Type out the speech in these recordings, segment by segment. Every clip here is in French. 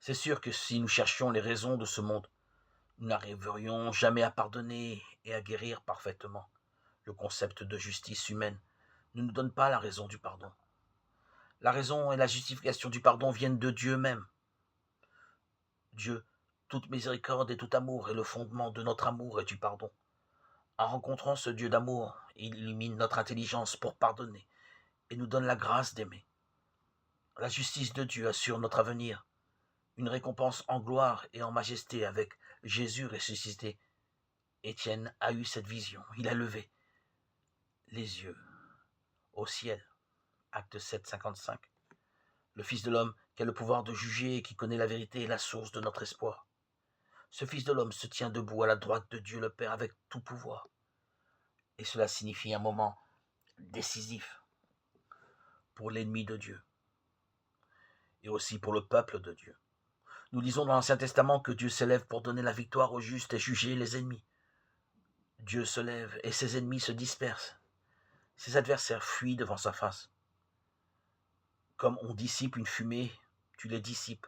C'est sûr que si nous cherchions les raisons de ce monde, nous n'arriverions jamais à pardonner et à guérir parfaitement. Le concept de justice humaine ne nous donne pas la raison du pardon. La raison et la justification du pardon viennent de Dieu même. Dieu, toute miséricorde et tout amour est le fondement de notre amour et du pardon. En rencontrant ce Dieu d'amour, il illumine notre intelligence pour pardonner et nous donne la grâce d'aimer. La justice de Dieu assure notre avenir, une récompense en gloire et en majesté avec Jésus ressuscité. Étienne a eu cette vision. Il a levé les yeux au ciel. Acte 7, 55. Le Fils de l'homme qui a le pouvoir de juger et qui connaît la vérité est la source de notre espoir. Ce Fils de l'homme se tient debout à la droite de Dieu le Père avec tout pouvoir. Et cela signifie un moment décisif pour l'ennemi de Dieu et aussi pour le peuple de Dieu. Nous lisons dans l'Ancien Testament que Dieu s'élève pour donner la victoire aux justes et juger les ennemis. Dieu se lève et ses ennemis se dispersent. Ses adversaires fuient devant sa face. Comme on dissipe une fumée, tu les dissipes.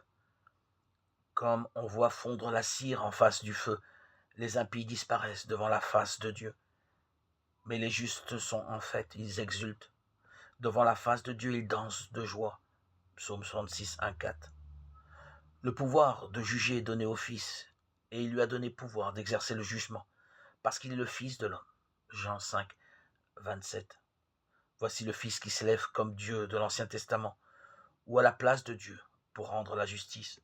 Comme on voit fondre la cire en face du feu, les impies disparaissent devant la face de Dieu. Mais les justes sont en fête, ils exultent. Devant la face de Dieu, ils dansent de joie. Psaume 66, 1, 4. Le pouvoir de juger est donné au Fils, et il lui a donné pouvoir d'exercer le jugement, parce qu'il est le Fils de l'homme. Jean 5, 27. Voici le Fils qui s'élève comme Dieu de l'Ancien Testament, ou à la place de Dieu, pour rendre la justice.